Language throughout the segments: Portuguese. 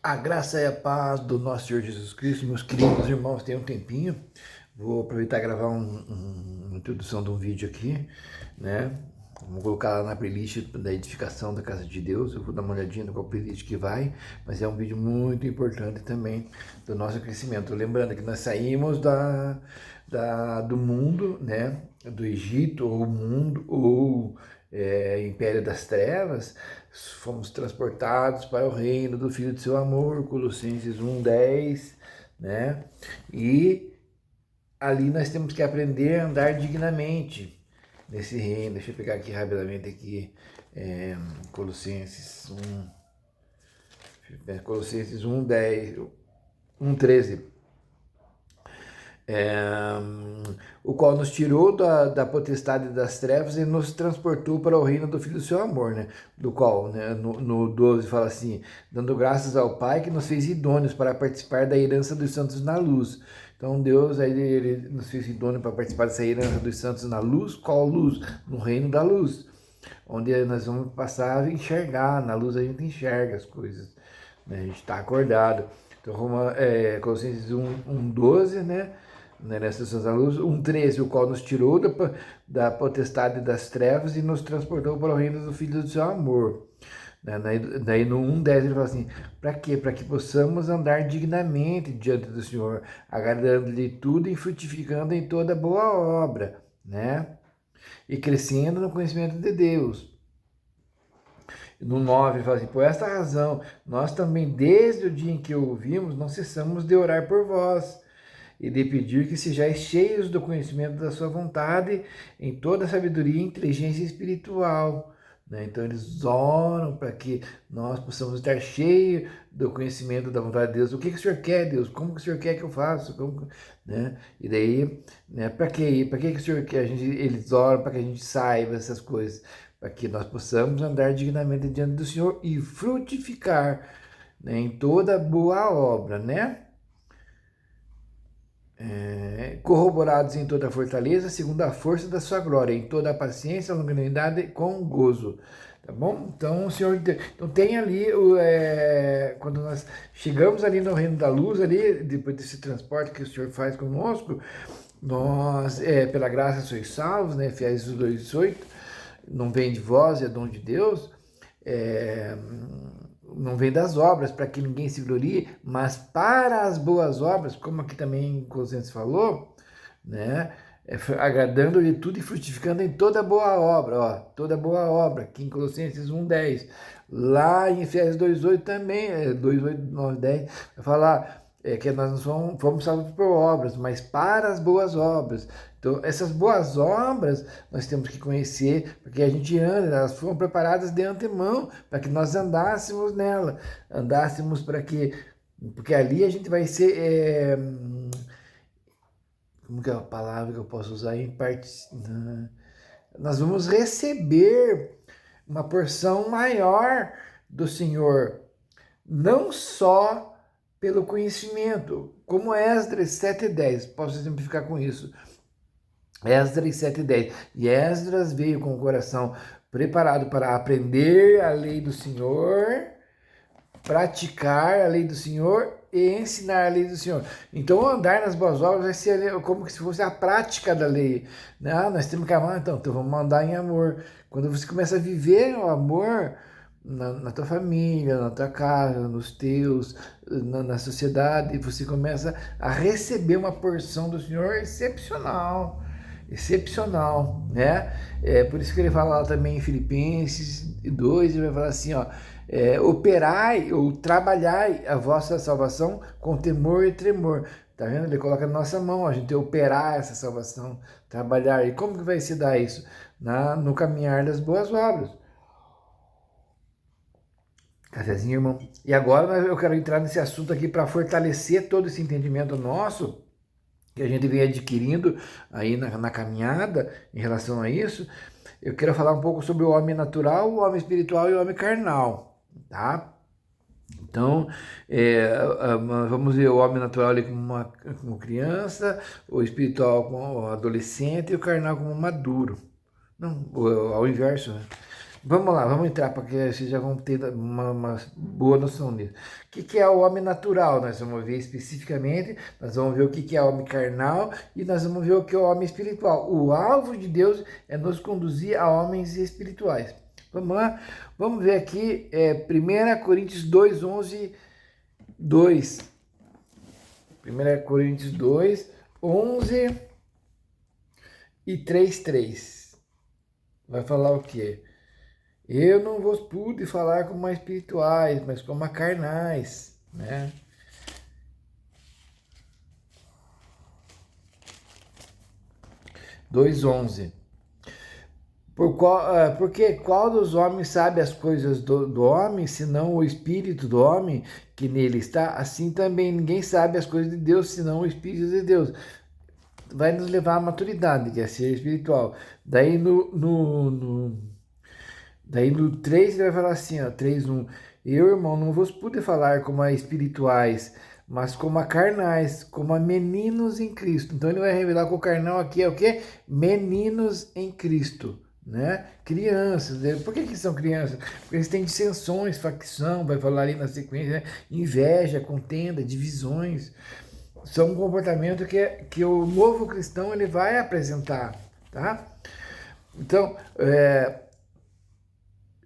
A graça e a paz do nosso Senhor Jesus Cristo, meus queridos irmãos, tem um tempinho. Vou aproveitar e gravar uma introdução de um vídeo aqui, né? Vou colocar lá na playlist da edificação da casa de Deus. Eu vou dar uma olhadinha no qual playlist que vai, mas é um vídeo muito importante também do nosso crescimento. Lembrando que nós saímos do mundo, né? Do Egito, ou mundo, ou Império das Trevas, fomos transportados para o reino do Filho de seu amor, Colossenses 1:10, né? E ali nós temos que aprender a andar dignamente nesse reino. Deixa eu pegar aqui rapidamente aqui, Colossenses 1:10, 1:13. É, o qual nos tirou da potestade das trevas e nos transportou para o reino do Filho do seu amor, né? Do qual, né, no 12 fala assim, dando graças ao Pai que nos fez idôneos para participar da herança dos santos na luz. Então Deus aí ele nos fez idôneos para participar dessa herança dos santos na luz. Qual luz? No reino da luz, onde nós vamos passar a enxergar. Na luz a gente enxerga as coisas, né? A gente está acordado. Então, Colossenses 1:12, né? Nessa sua luz, 1:13, o qual nos tirou da potestade das trevas e nos transportou para o reino do Filho do seu amor. Daí no 1:10 ele fala assim, para quê? Para que possamos andar dignamente diante do Senhor, agradando-lhe tudo e frutificando em toda boa obra, né? E crescendo no conhecimento de Deus. No 9 ele fala assim, por esta razão, nós também, desde o dia em que o ouvimos, não cessamos de orar por vós e de pedir que sejais cheios do conhecimento da sua vontade em toda sabedoria e inteligência espiritual. Né? Então eles oram para que nós possamos estar cheios do conhecimento da vontade de Deus. O que o Senhor quer, Deus? Como que o Senhor quer que eu faça? Né? E daí, né, para quê? Para que o Senhor quer? Eles oram para que a gente saiba essas coisas, para que nós possamos andar dignamente diante do Senhor e frutificar, né, em toda boa obra, né? Corroborados em toda a fortaleza, segundo a força da sua glória, em toda a paciência, longanimidade, com gozo. Tá bom? Então, o Senhor, então tem ali, quando nós chegamos ali no reino da luz, ali, depois desse transporte que o Senhor faz conosco, nós, pela graça sois salvos, né? Efésios 2:8, não vem de vós, é dom de Deus, é, não vem das obras, para que ninguém se glorie, mas para as boas obras, como aqui também Colossenses falou, né? Agradando-lhe tudo e frutificando em toda boa obra, ó, toda boa obra, aqui em Colossenses 1:10, lá em Efésios 2:8 também, 2:8, 9, 10, vai falar que nós não fomos salvos por obras, mas para as boas obras. Então, essas boas obras nós temos que conhecer, porque a gente anda, elas foram preparadas de antemão para que nós andássemos nela, andássemos para que, porque ali a gente vai ser, como que é a palavra que eu posso usar em parte, nós vamos receber uma porção maior do Senhor, não só pelo conhecimento, como Esdras 7:10, posso exemplificar com isso. Esdras 7:10. E Esdras veio com o coração preparado para aprender a lei do Senhor, praticar a lei do Senhor e ensinar a lei do Senhor. Então, andar nas boas obras vai ser como se fosse a prática da lei. Nós temos que amar, então vamos andar em amor. Quando você começa a viver o amor na tua família, na tua casa, nos teus, na sociedade, você começa a receber uma porção do Senhor excepcional. Excepcional, né? Por isso que ele fala lá também em Filipenses 2, ele vai falar assim, ó, operai ou trabalhai a vossa salvação com temor e tremor. Tá vendo? Ele coloca na nossa mão, a gente operar essa salvação, trabalhar. E como que vai se dar isso? No caminhar das boas obras. Cafezinho, irmão. E agora eu quero entrar nesse assunto aqui para fortalecer todo esse entendimento nosso que a gente vem adquirindo aí na caminhada em relação a isso. Eu quero falar um pouco sobre o homem natural, o homem espiritual e o homem carnal, tá? Então, vamos ver o homem natural ali como criança, o espiritual como adolescente e o carnal como maduro. Não, ao inverso, né? Vamos lá, vamos entrar, porque vocês já vão ter uma boa noção disso. O que é o homem natural? Nós vamos ver especificamente, nós vamos ver o que é o homem carnal e nós vamos ver o que é o homem espiritual. O alvo de Deus é nos conduzir a homens espirituais. Vamos lá, vamos ver aqui, 1 Coríntios 2, 11, 2. 1 Coríntios 2, 11 e 3, 3. Vai falar o quê? Eu não vos pude falar como a espirituais, mas como a carnais, né? 2:11. Porque qual dos homens sabe as coisas do homem, senão o Espírito do homem que nele está? Assim também ninguém sabe as coisas de Deus, senão o Espírito de Deus. Vai nos levar à maturidade, que é ser espiritual. Daí no 3 ele vai falar assim, ó, 3:1. Eu, irmão, não vos pude falar como a espirituais, mas como a carnais, como a meninos em Cristo. Então ele vai revelar que o carnal aqui é o quê? Meninos em Cristo, né? Crianças. Por que são crianças? Porque eles têm dissensões, facção, vai falar ali na sequência, né? Inveja, contenda, divisões. São um comportamento que o novo cristão ele vai apresentar, tá? Então,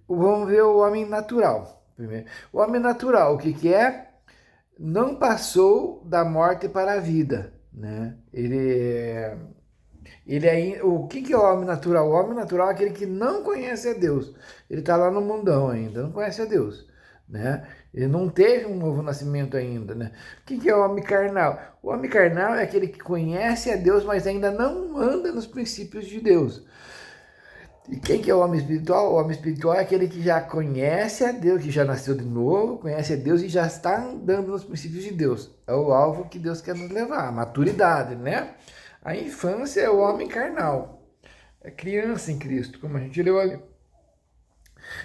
vamos ver o homem natural. Primeiro. O homem natural, o que é? Não passou da morte para a vida, né? O que é o homem natural? O homem natural é aquele que não conhece a Deus. Ele está lá no mundão ainda, não conhece a Deus, né? Ele não teve um novo nascimento ainda, né? O que é o homem carnal? O homem carnal é aquele que conhece a Deus, mas ainda não anda nos princípios de Deus. E quem que é o homem espiritual? O homem espiritual é aquele que já conhece a Deus, que já nasceu de novo, conhece a Deus e já está andando nos princípios de Deus. É o alvo que Deus quer nos levar, a maturidade, né? A infância é o homem carnal, é criança em Cristo, como a gente leu ali.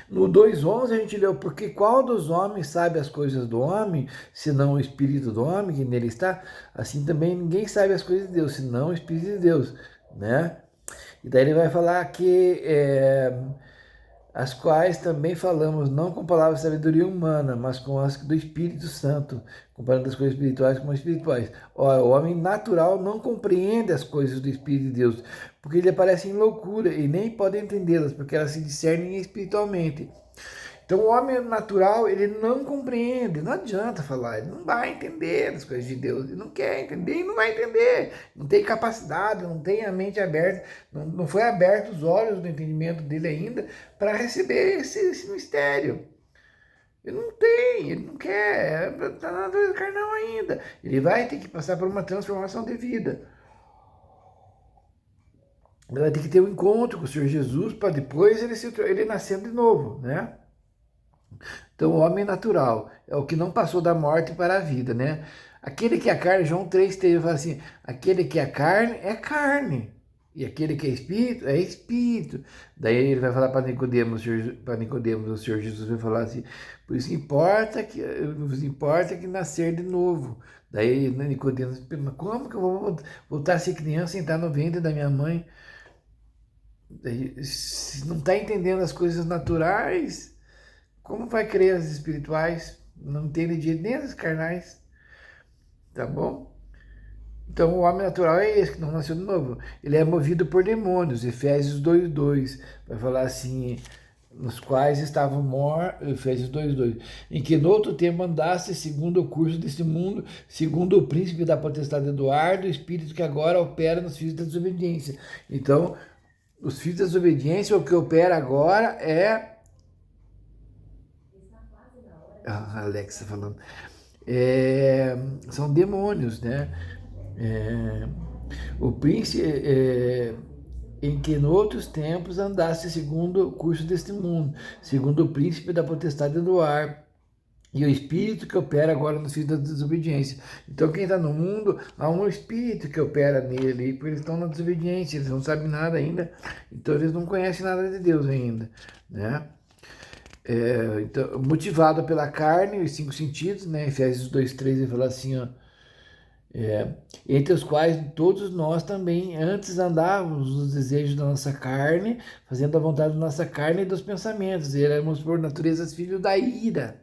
No 2:11 a gente leu, porque qual dos homens sabe as coisas do homem, senão o Espírito do homem que nele está? Assim também ninguém sabe as coisas de Deus, senão o Espírito de Deus, né? E daí ele vai falar que as quais também falamos, não com palavras de sabedoria humana, mas com as do Espírito Santo, comparando as coisas espirituais com as espirituais. Ora, o homem natural não compreende as coisas do Espírito de Deus, porque ele aparece em loucura e nem pode entendê-las, porque elas se discernem espiritualmente. Então o homem natural, ele não compreende, não adianta falar, ele não vai entender as coisas de Deus, ele não quer entender e não vai entender, não tem capacidade, não tem a mente aberta, não foi aberto os olhos do entendimento dele ainda para receber esse mistério. Ele não tem, ele não quer, está na natureza carnal ainda, ele vai ter que passar por uma transformação de vida. Ele vai ter que ter um encontro com o Senhor Jesus para depois ele nascer de novo, né? Então, o homem natural é o que não passou da morte para a vida, né? Aquele que é carne, João 3,3 fala assim, aquele que é carne, e aquele que é espírito. Daí ele vai falar para Nicodemos, o Senhor Jesus vai falar assim, por isso vos importa que nascer de novo. Daí Nicodemos pergunta, como que eu vou voltar a ser criança e entrar no ventre da minha mãe? Daí, se não está entendendo as coisas naturais, como vai crer as espirituais? Não entende de jeito nem as carnais, tá bom? Então o homem natural é esse, que não nasceu de novo. Ele é movido por demônios, Efésios 2:2. Vai falar assim, nos quais estavam mortos, Efésios 2:2. Em que no outro tempo andasse segundo o curso desse mundo, segundo o príncipe da potestade do ar, do espírito que agora opera nos filhos da desobediência. Então, os filhos da desobediência, o que opera agora é... A Alexa falando. São demônios, né? O príncipe em que em outros tempos andasse segundo o curso deste mundo, segundo o príncipe da potestade do ar, e o espírito que opera agora nos filhos da desobediência. Então quem está no mundo, há um espírito que opera nele, porque eles estão na desobediência, eles não sabem nada ainda, então eles não conhecem nada de Deus ainda, né? Então, motivado pela carne, os 5 sentidos, né? Efésios 2:3 ele fala assim, ó, Entre os quais todos nós também antes andávamos nos desejos da nossa carne, fazendo a vontade da nossa carne e dos pensamentos, e éramos por natureza filhos da ira.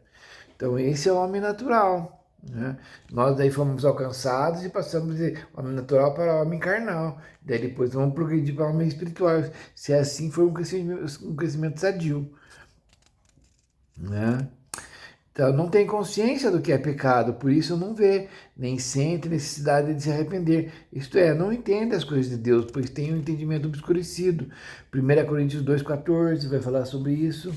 Então esse é o homem natural, né? Nós daí fomos alcançados e passamos de homem natural para homem carnal, daí depois vamos progredir para homem espiritual, se assim for um crescimento sadio, né? Então, não tem consciência do que é pecado, por isso não vê, nem sente necessidade de se arrepender. Isto é, não entende as coisas de Deus, pois tem um entendimento obscurecido. 1 Coríntios 2,14 vai falar sobre isso.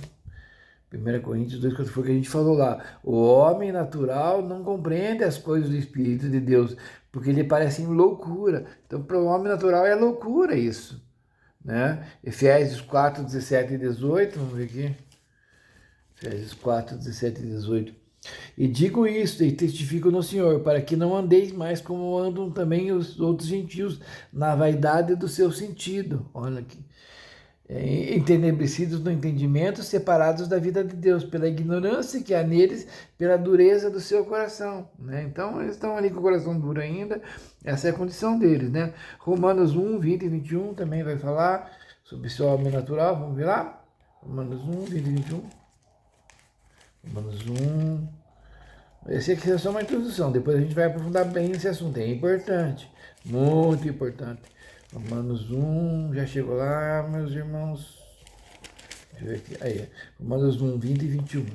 1 Coríntios 2,14 foi o que a gente falou lá. O homem natural não compreende as coisas do Espírito de Deus, porque lhe parecem loucura. Então, para o homem natural é loucura isso, né? Efésios 4, 17 e 18, vamos ver aqui. Efésios 4, 17 e 18. E digo isto e testifico no Senhor, para que não andeis mais como andam também os outros gentios, na vaidade do seu sentido. Olha aqui. Entenebrecidos no entendimento, separados da vida de Deus, pela ignorância que há neles, pela dureza do seu coração, né? Então, eles estão ali com o coração duro ainda, essa é a condição deles, né? Romanos 1, 20 e 21 também vai falar sobre seu homem natural, vamos ver lá? Romanos 1, 20 e 21. Romanos 1. Esse aqui é só uma introdução, depois a gente vai aprofundar bem esse assunto, é importante, muito importante. Romanos 1, já chegou lá, meus irmãos. Deixa eu ver aqui. Aí, Romanos 1, 20 e 21.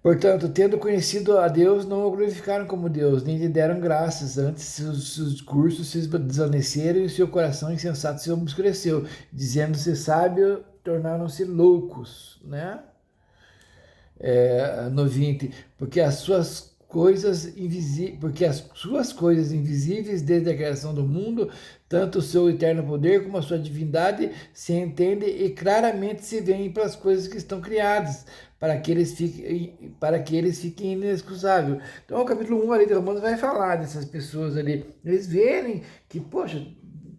Portanto, tendo conhecido a Deus, não o glorificaram como Deus, nem lhe deram graças. Antes, seus discursos se desvaneceram e o seu coração insensato se obscureceu. Dizendo-se sábio, tornaram-se loucos, né? No 20, porque as suas coisas invisíveis desde a criação do mundo, tanto o seu eterno poder como a sua divindade se entende e claramente se veem pelas coisas que estão criadas, para que eles fiquem inexcusáveis. Então o capítulo 1 ali de Romanos vai falar dessas pessoas ali, eles verem que, poxa,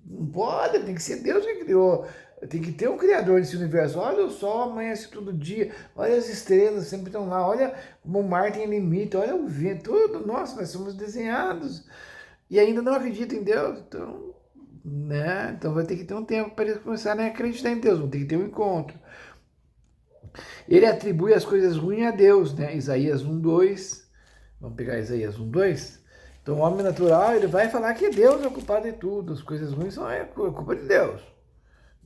não pode, tem que ser Deus que criou. Tem que ter um criador desse universo. Olha o sol amanhece todo dia, olha as estrelas sempre estão lá, olha como o mar tem limite, olha o vento, tudo, nossa, nós somos desenhados. E ainda não acreditam em Deus, então, né? Então vai ter que ter um tempo para eles começarem a acreditar em Deus, vão ter que ter um encontro. Ele atribui as coisas ruins a Deus, né? Isaías 1:2. Vamos pegar Isaías 1:2. Então o homem natural, ele vai falar que Deus é o culpado de tudo, as coisas ruins são culpa de Deus.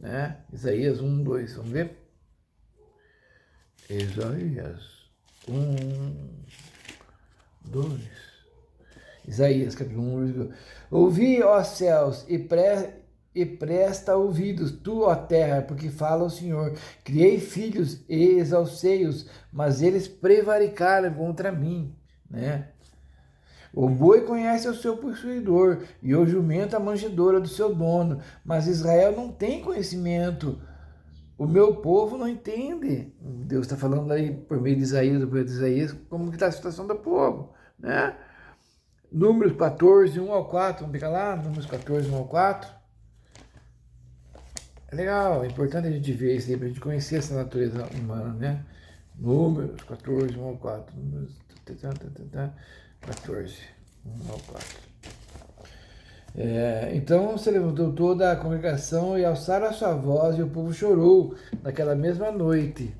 Né? Isaías 1:2, vamos ver? Isaías 1:2. Isaías, capítulo 1. Ouvi, ó céus, e presta ouvidos, tu, ó terra, porque fala o Senhor. Criei filhos e exalcei-os, mas eles prevaricaram contra mim, né? O boi conhece o seu possuidor, e o jumento a manjedoura do seu dono, mas Israel não tem conhecimento. O meu povo não entende. Deus está falando aí por meio de Isaías, do profeta Isaías, como que está a situação do povo, né? Números 14, 1 ao 4, vamos pegar lá, Números 14, 1 ao 4. É legal, é importante a gente ver isso aí, para a gente conhecer essa natureza humana, né? Números 14, 1 ao 4. Números 14, 1 ao 4. Então se levantou toda a congregação e alçaram a sua voz, e o povo chorou naquela mesma noite.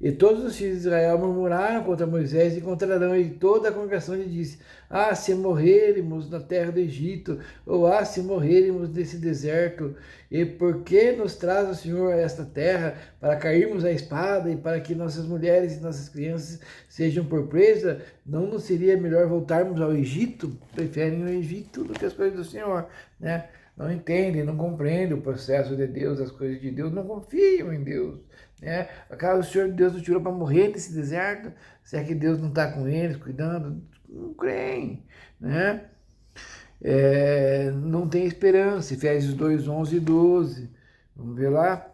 E todos os filhos de Israel murmuraram contra Moisés e contra Arão, e toda a congregação lhe disse: ah, se morrermos na terra do Egito, ou ah, se morrermos nesse deserto, e por que nos traz o Senhor a esta terra, para cairmos à espada, e para que nossas mulheres e nossas crianças sejam por presa? Não nos seria melhor voltarmos ao Egito? Preferem o Egito do que as coisas do Senhor, né? Não entendem, não compreendem o processo de Deus, as coisas de Deus, não confiam em Deus, né? Acaso o Senhor Deus nos tirou para morrer nesse deserto? Será que Deus não está com eles, cuidando? Não creem, né? Não tem esperança. Efésios 2, 11 e 12. Vamos ver lá.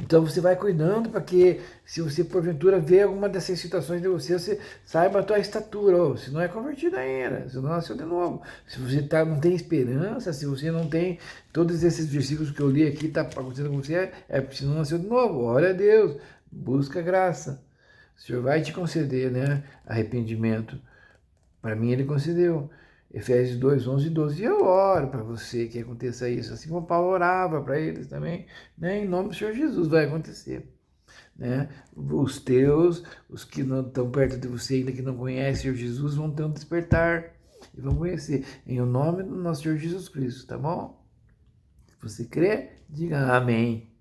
Então você vai cuidando para que, se você porventura vê alguma dessas situações de você, você saiba a tua estatura. Se não é convertido ainda, se não nasceu de novo, se você não tem esperança, se você não tem todos esses versículos que eu li aqui, está acontecendo com você, é porque você não nasceu de novo. Ora a Deus, busca graça. O Senhor vai te conceder, né, arrependimento, Para mim ele concedeu. Efésios 2, 11 e 12. E eu oro para você que aconteça isso. Assim como Paulo orava para eles também. Né? Em nome do Senhor Jesus vai acontecer. Né? Os teus, os que não estão perto de você ainda que não conhecem o Senhor Jesus, vão ter um despertar. E vão conhecer. Em o nome do nosso Senhor Jesus Cristo. Tá bom? Se você crê, diga amém.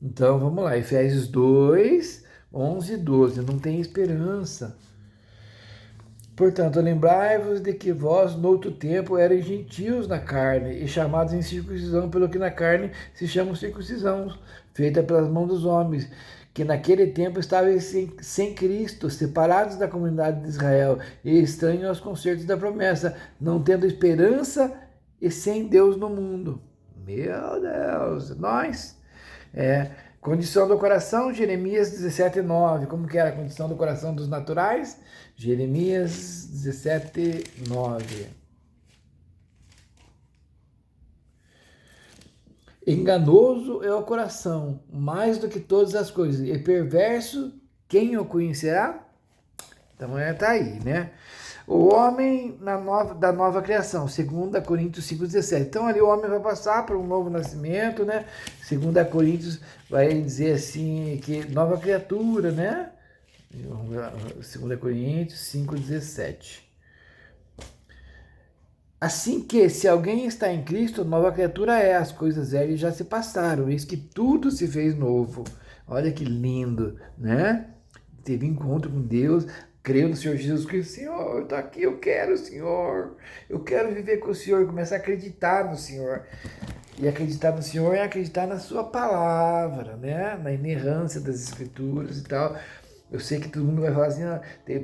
Então vamos lá. Efésios 2, 11 e 12. Não tem esperança. Portanto, lembrai-vos de que vós, noutro tempo, erais gentios na carne, e chamados em circuncisão, pelo que na carne se chama circuncisão, feita pelas mãos dos homens, que naquele tempo estavam sem Cristo, separados da comunidade de Israel, e estranhos aos concertos da promessa, não tendo esperança e sem Deus no mundo. Meu Deus, nós... Condição do coração, Jeremias 17, 9. Como que era a condição do coração dos naturais? Jeremias 17, 9. Enganoso é o coração, mais do que todas as coisas, e perverso, quem o conhecerá? Então está aí, né? O homem da nova criação, 2 Coríntios 5,17. Então ali o homem vai passar por um novo nascimento, né? 2 Coríntios vai dizer assim, que nova criatura, né? 2 Coríntios 5,17. Assim que, se alguém está em Cristo, nova criatura é, as coisas velhas já se passaram, eis que tudo se fez novo. Olha que lindo, né? Teve encontro com Deus, creio no Senhor Jesus Cristo. Senhor, eu estou aqui, eu quero, Senhor. Eu quero viver com o Senhor, começar a acreditar no Senhor. E acreditar no Senhor é acreditar na sua palavra, né? Na inerrância das Escrituras e tal. Eu sei que todo mundo vai falar assim,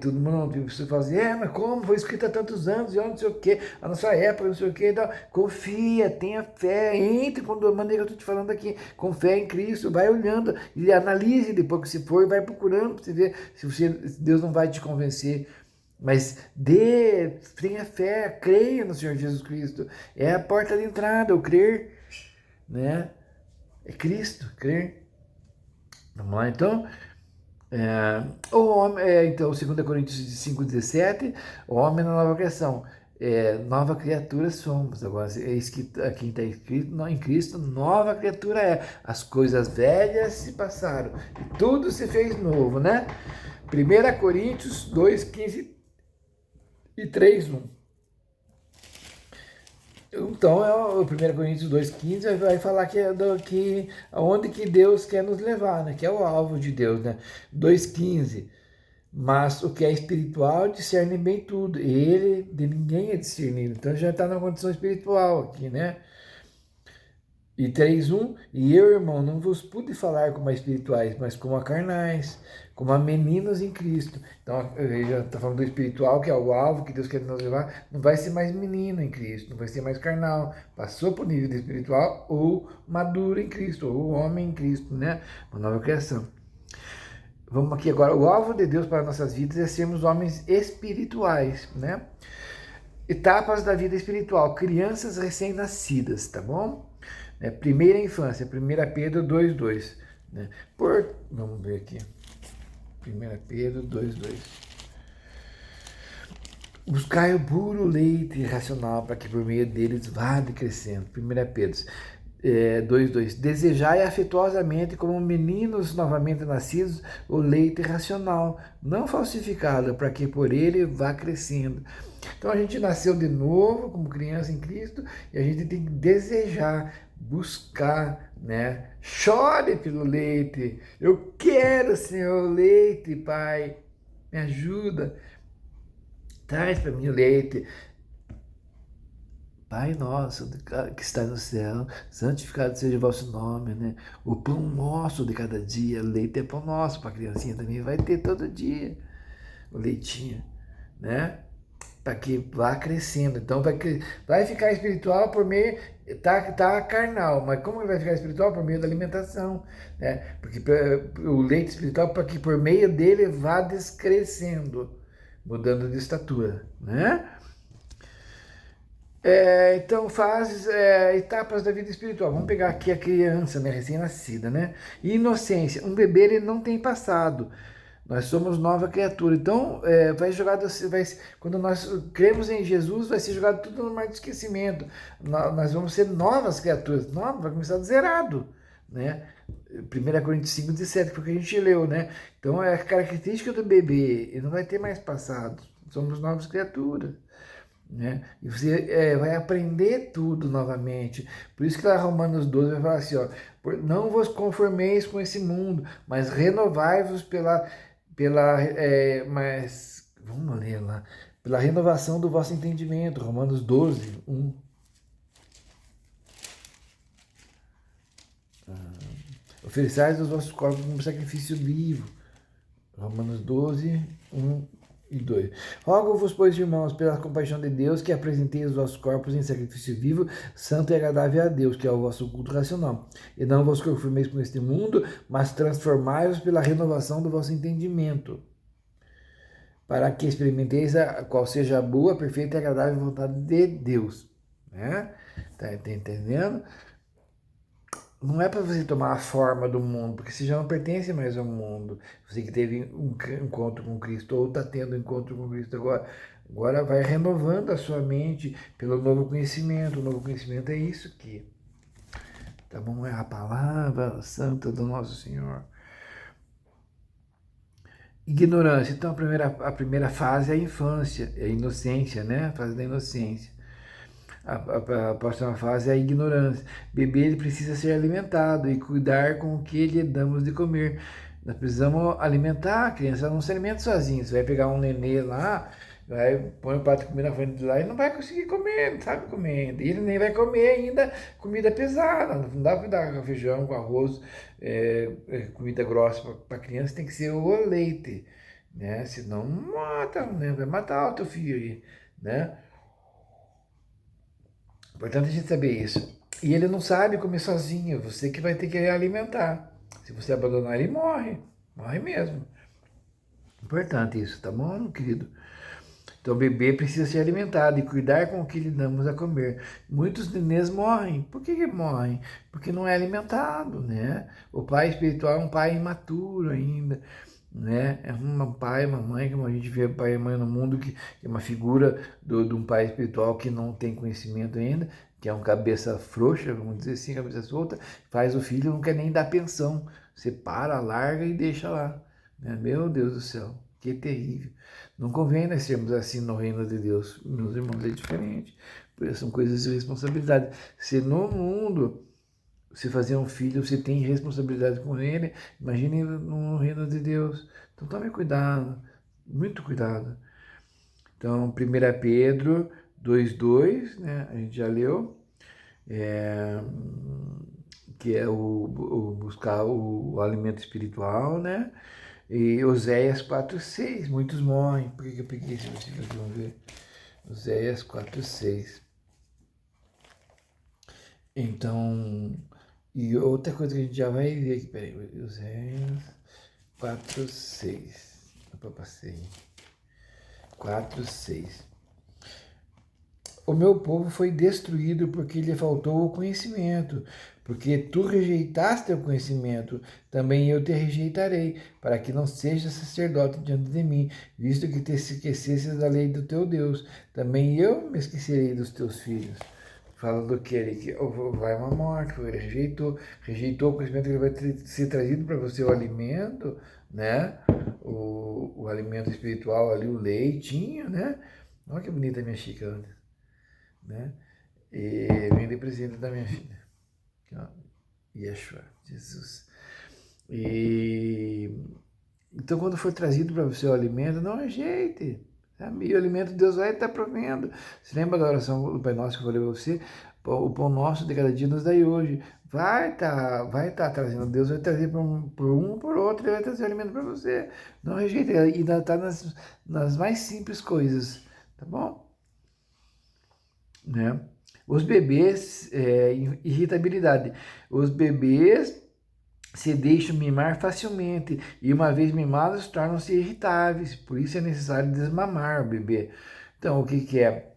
todo mundo, tem pessoas que falam assim, mas como? Foi escrito há tantos anos, e não sei o quê, a nossa época, não sei o quê, então, confia, tenha fé, entre quando a maneira que eu estou te falando aqui, com fé em Cristo, vai olhando e analise depois que se for, vai procurando para você ver se Deus não vai te convencer. Mas tenha fé, creia no Senhor Jesus Cristo, é a porta de entrada, o crer, né? É Cristo, crer. Vamos lá, então... o homem, então, 2 Coríntios 5,17, o homem na nova criação, nova criatura somos. Agora, aqui está escrito, em Cristo, nova criatura é. As coisas velhas se passaram e tudo se fez novo, né? 1 Coríntios 2,15 e 3,1. Então, o 1 Coríntios 2,15 vai falar que aonde que Deus quer nos levar, né? Que é o alvo de Deus, né? 2,15. Mas o que é espiritual discerne bem tudo. Ele de ninguém é discernido. Então já está na condição espiritual aqui, né? E 3,1, e eu, irmão, não vos pude falar como a espirituais, mas como a carnais, como a meninos em Cristo. Então, ele já está falando do espiritual, que é o alvo que Deus quer nos levar, não vai ser mais menino em Cristo, não vai ser mais carnal, passou para o nível de espiritual, ou maduro em Cristo, ou homem em Cristo, né? Uma nova criação. Vamos aqui agora, o alvo de Deus para nossas vidas é sermos homens espirituais, né? Etapas da vida espiritual, crianças recém-nascidas, tá bom? Primeira infância, 1 Pedro 2,2. Né? Vamos ver aqui. 1 Pedro 2,2. Buscai o puro leite racional para que por meio deles vá crescendo. 1 Pedro 2,2. Desejai afetuosamente como meninos novamente nascidos o leite racional, não falsificado, para que por ele vá crescendo. Então a gente nasceu de novo como criança em Cristo e a gente tem que desejar, buscar, né? Chore pelo leite. Eu quero, Senhor, leite, Pai. Me ajuda. Traz para mim o leite. Pai nosso que está no céu, santificado seja o vosso nome, né? O pão nosso de cada dia, leite é pão nosso, para a criancinha também vai ter todo dia o leitinho, né? Para que vá crescendo. Então vai ficar espiritual por meio, tá carnal, mas como vai ficar espiritual? Por meio da alimentação, né? Porque o leite espiritual, para que por meio dele vá descrescendo, mudando de estatura, né? Então, fases, etapas da vida espiritual. Vamos pegar aqui a criança, né, recém-nascida, né? Inocência. Um bebê, ele não tem passado. Nós somos nova criatura. Então, vai jogado, quando nós cremos em Jesus, vai ser jogado tudo no mar de esquecimento. Nós vamos ser novas criaturas. Nova, vai começar do zerado, né? 1 Coríntios 5:17, foi o que a gente leu, né? Então, é a característica do bebê. Ele não vai ter mais passado. Somos novas criaturas, né? E você vai aprender tudo novamente. Por isso que lá Romanos 12 vai falar assim, ó, não vos conformeis com esse mundo, mas renovai-vos mas vamos ler lá, pela renovação do vosso entendimento, Romanos 12, 1. Ofereçais os vossos corpos como sacrifício vivo, Romanos 12, 1 e 2. Rogo-vos, pois, irmãos, pela compaixão de Deus, que apresenteis os vossos corpos em sacrifício vivo, santo e agradável a Deus, que é o vosso culto racional. E não vos conformeis com este mundo, mas transformai-vos pela renovação do vosso entendimento, para que experimenteis qual seja a boa, perfeita e agradável vontade de Deus. Né? Tá entendendo? Não é para você tomar a forma do mundo, porque você já não pertence mais ao mundo. Você que teve um encontro com Cristo, ou está tendo um encontro com Cristo agora, agora vai renovando a sua mente pelo novo conhecimento. O novo conhecimento é isso aqui. Tá bom? É a palavra santa do nosso Senhor. Ignorância. Então, a primeira fase é a infância, é a inocência, né? A fase da inocência. A próxima fase é a ignorância. Bebê, ele precisa ser alimentado e cuidar com o que lhe damos de comer. Nós precisamos alimentar a criança, ela não se alimenta sozinha. Você vai pegar um nenê lá, põe o prato de comida na frente de lá e não vai conseguir comer, não sabe comer. E ele nem vai comer ainda comida pesada. Não dá para dar com feijão, com arroz, comida grossa para a criança, tem que ser o leite, né? Senão mata, né? Vai matar o teu filho aí, né? Importante a gente saber isso. E ele não sabe comer sozinho, você que vai ter que alimentar. Se você abandonar, ele morre. Morre mesmo. Importante isso, tá bom, meu querido? Então o bebê precisa ser alimentado e cuidar com o que lhe damos a comer. Muitos nenês morrem. Por que morrem? Porque não é alimentado, né? O pai espiritual é um pai imaturo ainda, né? É um pai, uma mãe, como a gente vê pai e mãe no mundo, que é uma figura de um pai espiritual que não tem conhecimento ainda, que é um cabeça frouxa, vamos dizer assim, cabeça solta, faz o filho, não quer nem dar pensão, separa, larga e deixa lá, né? Meu Deus do céu, que terrível. Não convém nós sermos assim no reino de Deus, meus irmãos, é diferente, porque são coisas de responsabilidade. Se no mundo você fazer um filho, você tem responsabilidade com ele, imagine no reino de Deus. Então tome cuidado, muito cuidado. Então, 1 Pedro 2:2, né, a gente já leu, que é o buscar o alimento espiritual, né? E Oséias 4:6, muitos morrem. Por que eu peguei esse versículo aqui? Vamos ver. Oséias 4:6. Então, e outra coisa que a gente já vai ver aqui, peraí, Oséias 4:6. Opa, passei. 4:6. O meu povo foi destruído porque lhe faltou o conhecimento, porque tu rejeitaste o conhecimento, também eu te rejeitarei, para que não sejas sacerdote diante de mim, visto que te esquecesses da lei do teu Deus, também eu me esquecerei dos teus filhos. Fala do que ele que vai uma morte, ele rejeitou o conhecimento que ele vai ser trazido para você, o alimento, né? O alimento espiritual ali, o leitinho, né? Olha que bonita a minha xícara, né? E vem de presente da minha filha. Aqui, ó. Yeshua, Jesus. E então, quando for trazido para você o alimento, não rejeite. Sabe? E o alimento Deus vai estar provendo. Você lembra da oração do Pai Nosso que eu falei para você? O pão nosso de cada dia nos dai hoje. Vai tá trazendo. Deus vai trazer por outro, Ele vai trazer alimento para você. Não rejeite. E ainda está nas mais simples coisas. Tá bom? Né? Os bebês, irritabilidade. Os bebês se deixam mimar facilmente e uma vez mimados tornam-se irritáveis, por isso é necessário desmamar o bebê. Então, o que é?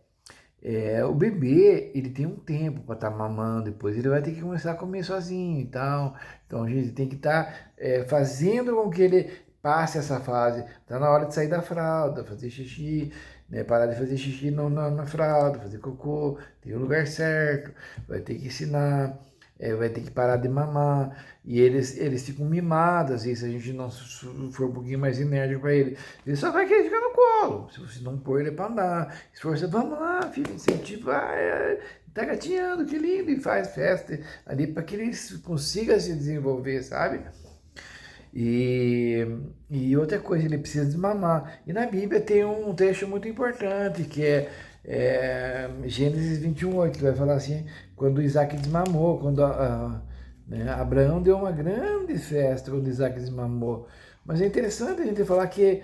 O bebê, ele tem um tempo para estar mamando, depois ele vai ter que começar a comer sozinho e tal. Então, a gente tem que estar fazendo com que ele passe essa fase. Está na hora de sair da fralda, fazer xixi, né? Parar de fazer xixi na fralda, fazer cocô, tem o lugar certo, vai ter que ensinar, vai ter que parar de mamar. E eles ficam mimados, às vezes, se a gente não for um pouquinho mais enérgico para ele. Ele só vai querer ficar no colo, se você não pôr ele para andar. Esforça, vamos lá, filho, incentiva, tá gatinhando, que lindo, e faz festa ali para que ele consiga se desenvolver, sabe? E outra coisa, ele precisa desmamar. E na Bíblia tem um trecho muito importante, que é Gênesis 21:8, que vai falar assim, quando Isaac desmamou, quando né, Abraão deu uma grande festa quando Isaac desmamou. Mas é interessante a gente falar que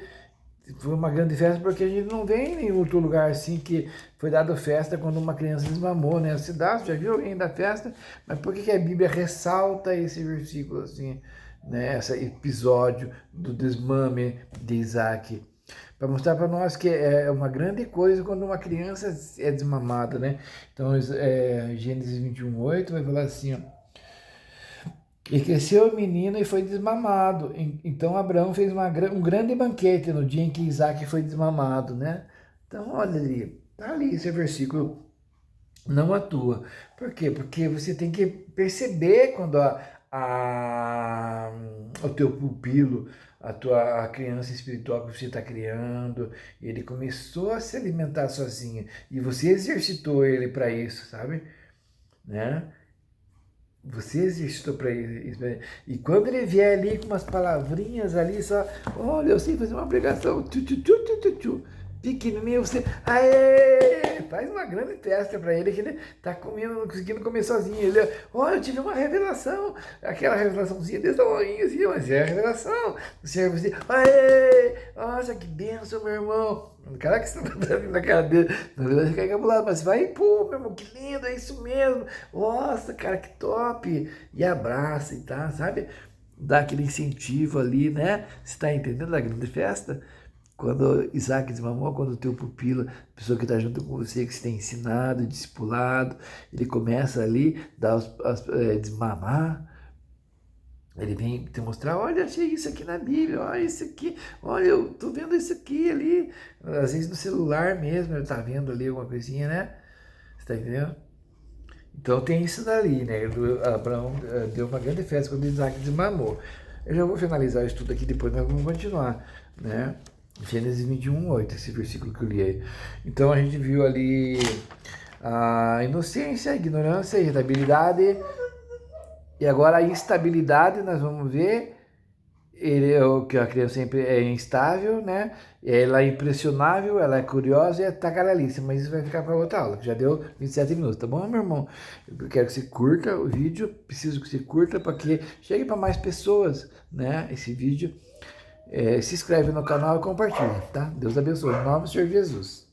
foi uma grande festa porque a gente não vê em nenhum outro lugar assim que foi dado festa quando uma criança desmamou, né? Se dá, já viu alguém da festa, mas por que a Bíblia ressalta esse versículo assim, né? Esse episódio do desmame de Isaac? Para mostrar para nós que é uma grande coisa quando uma criança é desmamada, né? Então, Gênesis 21:8 vai falar assim, ó, e cresceu o menino e foi desmamado. Então Abraão fez um grande banquete no dia em que Isaac foi desmamado, né? Então, olha ali, tá ali esse versículo não atua. Por quê? Porque você tem que perceber quando o teu pupilo, a criança espiritual que você está criando, ele começou a se alimentar sozinho e você exercitou ele para isso, sabe? Né? Você exercitou para isso. E quando ele vier ali com umas palavrinhas ali, só, olha, eu sei fazer uma pregação, pequenininho, você, aê, faz uma grande festa para ele, que ele tá comendo, não conseguindo comer sozinho. Ele, olha, eu tive uma revelação, aquela revelaçãozinha desse tamanho, assim, mas é a revelação. O Senhor, você, aê, nossa, que bênção, meu irmão. Caraca, você tá dando na cara dele, na verdade, fica encabulado, mas vai, pô, meu irmão, que lindo, é isso mesmo. Nossa, cara, que top. E abraça e tá, sabe? Dá aquele incentivo ali, né? Você tá entendendo a grande festa? Quando Isaac desmamou, quando o teu pupilo, a pessoa que está junto com você, que você tem ensinado, discipulado, ele começa ali, desmamar, ele vem te mostrar, olha, achei isso aqui na Bíblia, olha isso aqui, olha, eu tô vendo isso aqui ali, às vezes no celular mesmo, ele tá vendo ali alguma coisinha, né? Você tá entendendo? Então tem isso dali, né? Abraão deu uma grande festa quando Isaac desmamou. Eu já vou finalizar isso tudo aqui, depois nós vamos continuar, né? Gênesis 21:8, esse versículo que eu li aí. Então a gente viu ali a inocência, a ignorância, a irritabilidade, e agora a instabilidade, nós vamos ver, que a criança sempre é instável, né? Ela é impressionável, ela é curiosa e é tagarelice, mas isso vai ficar para outra aula, que já deu 27 minutos, tá bom, meu irmão? Eu quero que você curta o vídeo, preciso que você curta para que chegue para mais pessoas, né? Esse vídeo. Se inscreve no canal e compartilha, tá? Deus abençoe. Em nome do Senhor Jesus.